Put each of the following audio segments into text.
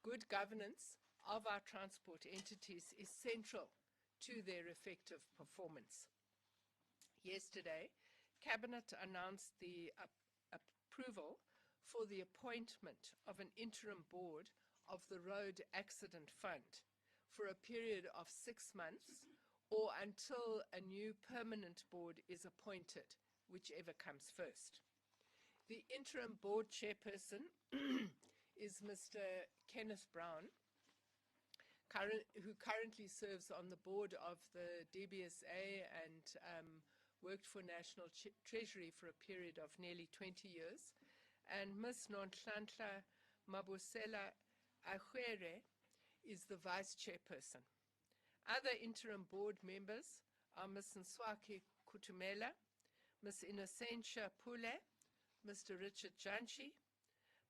good governance of our transport entities is central to their effective performance. Yesterday, Cabinet announced the approval for the appointment of an interim board of the Road Accident Fund for a period of 6 months or until a new permanent board is appointed, whichever comes first. The interim board chairperson is Mr. Kenneth Brown, who currently serves on the board of the DBSA and worked for National Treasury for a period of nearly 20 years, and Ms. Nonhlanhla Mabusela Agwere is the vice chairperson. Other interim board members are Ms. Nswaki Kutumela, Ms. Innocentia Pule, Mr. Richard Janchi,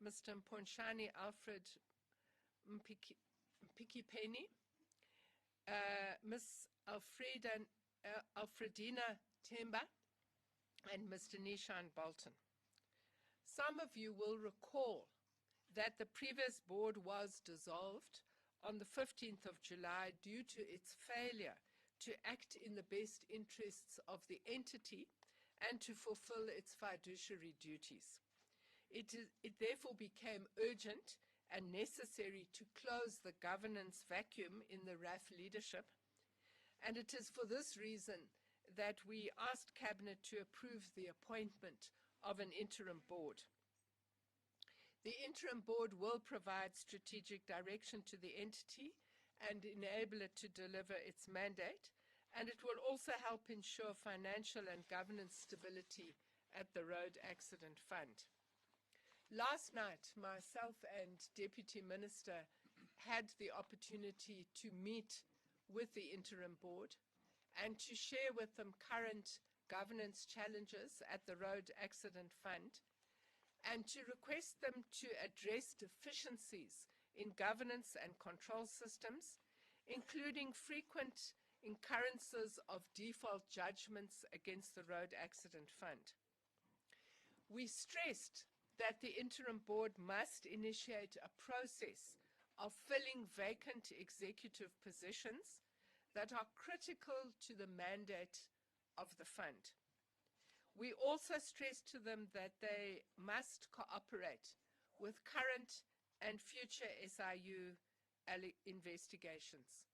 Mr. Mponshani Alfred Mpikipeni, Ms. Alfredina Temba, and Mr. Nishan Bolton. Some of you will recall that the previous board was dissolved on the 15th of July due to its failure to act in the best interests of the entity and to fulfill its fiduciary duties. It therefore became urgent and necessary to close the governance vacuum in the RAF leadership, and it is for this reason that we asked Cabinet to approve the appointment of an interim board. The interim board will provide strategic direction to the entity and enable it to deliver its mandate, and it will also help ensure financial and governance stability at the Road Accident Fund. Last night, myself and Deputy Minister had the opportunity to meet with the interim board and to share with them current governance challenges at the Road Accident Fund and to request them to address deficiencies in governance and control systems, including frequent occurrences of default judgments against the Road Accident Fund. We stressed that the interim board must initiate a process of filling vacant executive positions that are critical to the mandate of the fund. We also stressed to them that they must cooperate with current and future SIU investigations.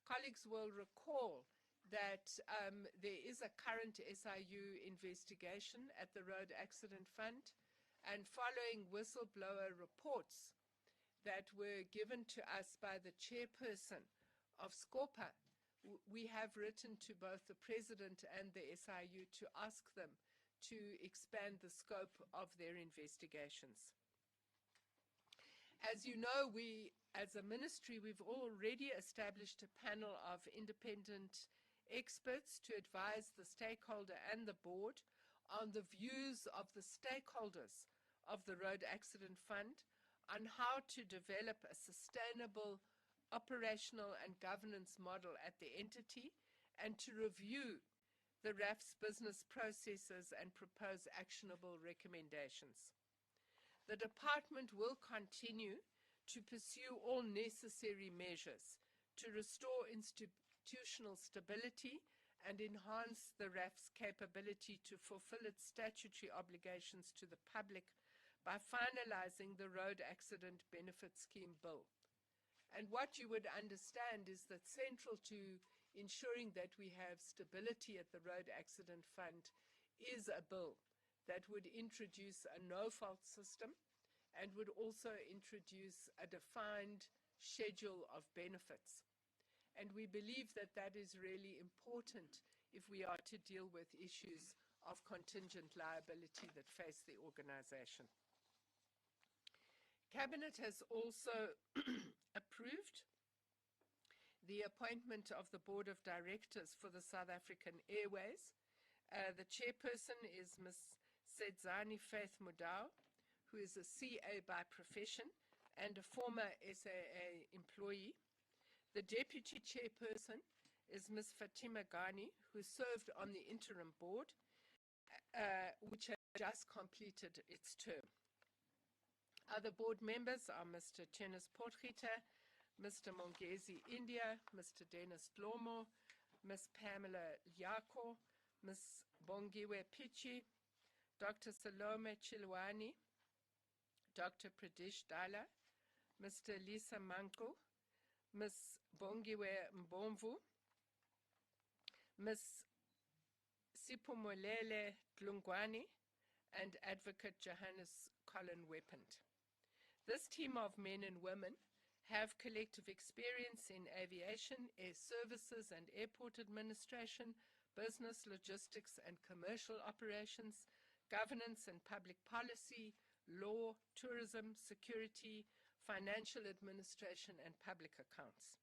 Colleagues will recall that there is a current SIU investigation at the Road Accident Fund, and following whistleblower reports that were given to us by the chairperson of SCOPA, we have written to both the President and the SIU to ask them to expand the scope of their investigations. As you know, we, as a ministry, we've already established a panel of independent experts to advise the stakeholder and the board on the views of the stakeholders of the Road Accident Fund on how to develop a sustainable operational and governance model at the entity and to review the RAF's business processes and propose actionable recommendations. The department will continue to pursue all necessary measures to restore institutional stability and enhance the RAF's capability to fulfill its statutory obligations to the public by finalizing the Road Accident Benefit Scheme Bill. And what you would understand is that central to ensuring that we have stability at the Road Accident Fund is a bill that would introduce a no-fault system and would also introduce a defined schedule of benefits. And we believe that that is really important if we are to deal with issues of contingent liability that face the organization. Cabinet has also approved the appointment of the Board of Directors for the South African Airways. The chairperson is Ms. Sedzani Faith Mudau, who is a CA by profession and a former SAA employee. The deputy chairperson is Ms. Fatima Ghani, who served on the interim board, which has just completed its term. Other board members are Mr. Tenis Potgieter, Mr. Mongezi India, Mr. Dennis Dlomo, Ms. Pamela Lyako, Ms. Bongiwe Pichi, Dr. Salome Chilwani, Dr. Pradesh Dala, Mr. Lisa Manko, Ms. Bongiwe Mbomvu, Ms. Sipumolele Dlungwani, and Advocate Johannes Colin Weapond. This team of men and women have collective experience in aviation, air services and airport administration, business, logistics and commercial operations, governance and public policy, law, tourism, security, financial administration and public accounts.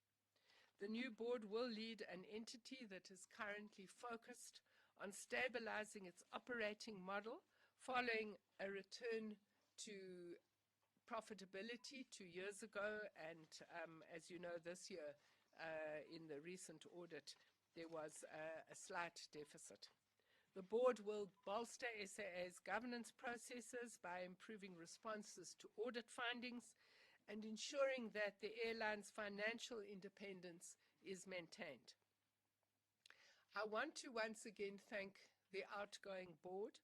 The new board will lead an entity that is currently focused on stabilizing its operating model following a return to profitability 2 years ago, and as you know, this year in the recent audit there was a slight deficit. The board will bolster SAA's governance processes by improving responses to audit findings and ensuring that the airline's financial independence is maintained. I want to once again thank the outgoing board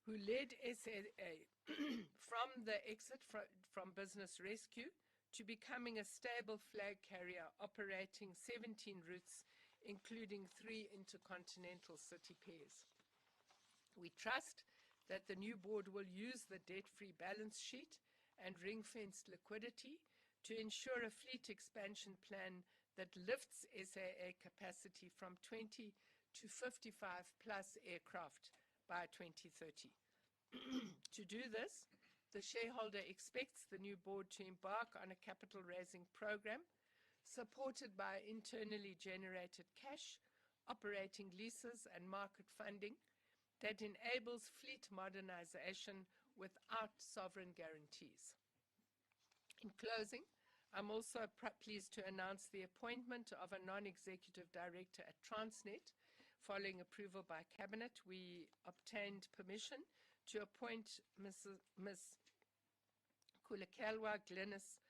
who led SAA from the exit from business rescue to becoming a stable flag carrier operating 17 routes, including 3 intercontinental city pairs. We trust that the new board will use the debt-free balance sheet and ring-fenced liquidity to ensure a fleet expansion plan that lifts SAA capacity from 20 to 55 plus aircraft by 2030. To do this, the shareholder expects the new board to embark on a capital raising program supported by internally generated cash, operating leases and market funding that enables fleet modernization without sovereign guarantees. In closing, I'm also pleased to announce the appointment of a non-executive director at Transnet. Following approval by Cabinet, we obtained permission to appoint Ms. Mkhuleko Glenys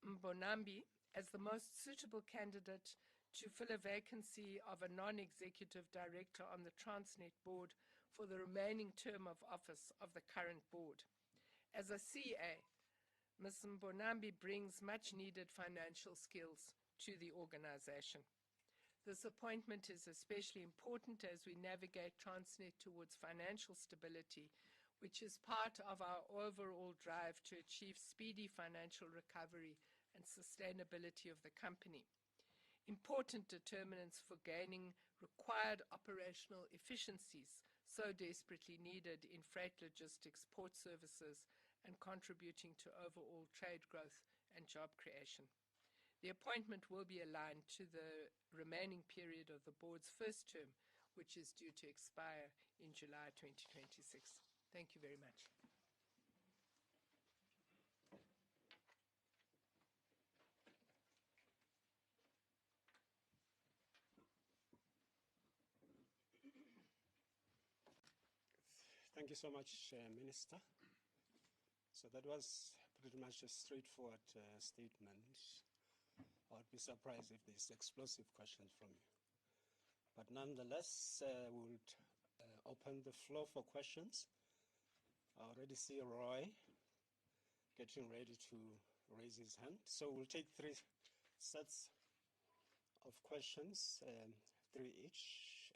Mbonambi as the most suitable candidate to fill a vacancy of a non-executive director on the Transnet board for the remaining term of office of the current board. As a CA, Ms. Mbonambi brings much-needed financial skills to the organization. This appointment is especially important as we navigate Transnet towards financial stability, which is part of our overall drive to achieve speedy financial recovery and sustainability of the company. Important determinants for gaining required operational efficiencies so desperately needed in freight logistics, port services, and contributing to overall trade growth and job creation. The appointment will be aligned to the remaining period of the board's first term, which is due to expire in July 2026. Thank you very much. Thank you so much, Minister. So that was pretty much a straightforward statement. I'd be surprised if there's explosive questions from you. But nonetheless, we'll open the floor for questions. I already see Roy getting ready to raise his hand. So we'll take 3 sets of questions, 3 each.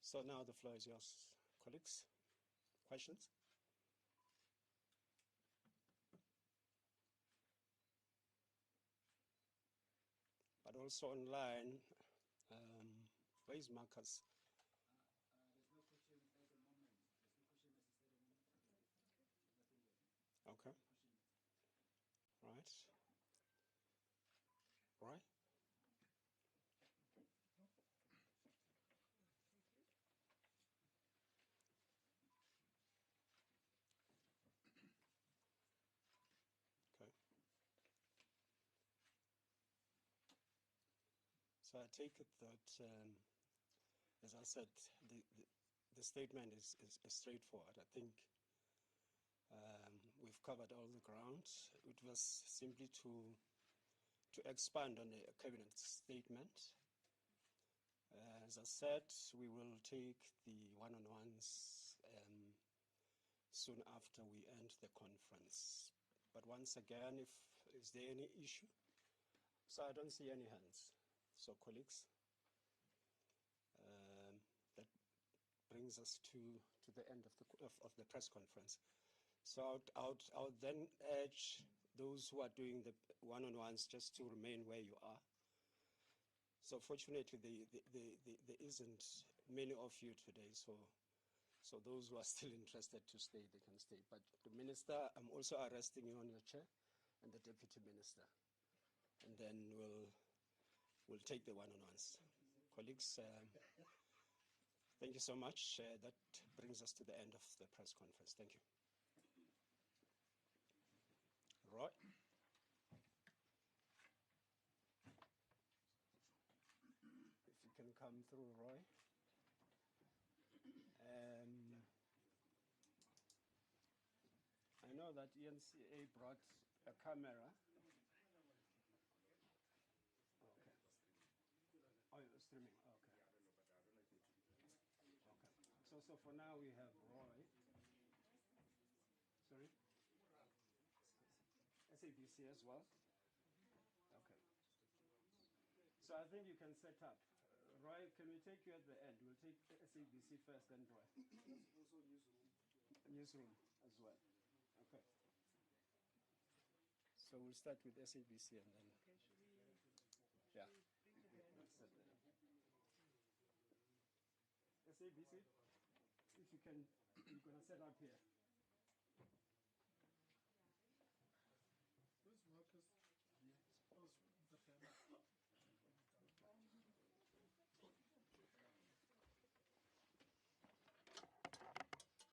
So now the floor is yours, colleagues. Questions? But also online, where is Marcus? There's no question at the moment. There's no question at the moment. Okay. Right. Right. Okay. So I take it that, as I said, the statement is straightforward. I think we've covered all the ground. It was simply to expand on the cabinet statement. As I said, we will take the one-on-ones soon after we end the conference. But once again, if is there any issue? So I don't see any hands. So colleagues, that brings us to the end of the press conference. So I would then urge those who are doing the one-on-ones just to remain where you are. So fortunately, there isn't many of you today, so those who are still interested to stay, they can stay. But the minister, I'm also arresting you on your chair, and the deputy minister. And then we'll take the one-on-ones. Colleagues, thank you so much. That brings us to the end of the press conference. Thank you. Roy? If you can come through, Roy. I know that ENCA brought a camera. Okay. Oh, you're streaming. Okay. Okay. So for now we have Roy. Sorry? SABC as well? Okay. So I think you can set up. Roy, can we take you at the end? We'll take SABC first, then Roy. Also newsroom. Newsroom as well. Okay. So we'll start with SABC and then. Okay, should we? Yeah. Bring the band? Let's set that up. SABC, if you can, you're going to set up here.